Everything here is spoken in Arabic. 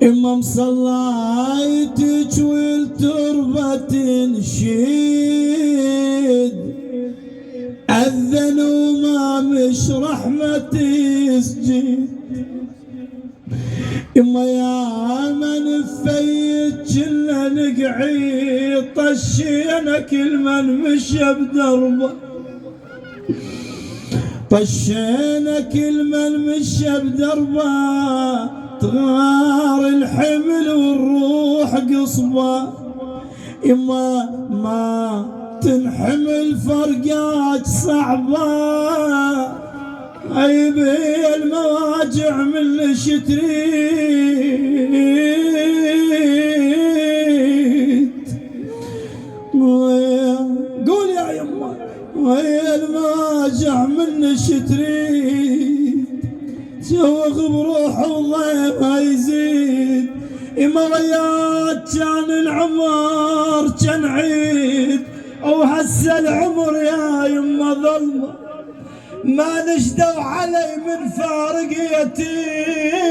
إما مصلايتك والتربة تنشيد أذن وما مش رحمة يسجد. إما يا من فيت كنا نقعد طشينا كل من مشى بدربه، طشينا كل من مشى بدربه، تغار الحمل والروح قصبه. إما ما تنحمل فرقات صعبه، عيبي المواجع من شتريد. قول يا يما ويا المواجع من شتريد، شوق بروح وضيفها يزيد. إما ضيات كان العمر كان عيد، او هسه العمر يا يما ظلمه، ما نشدوا علي من فارقيتي.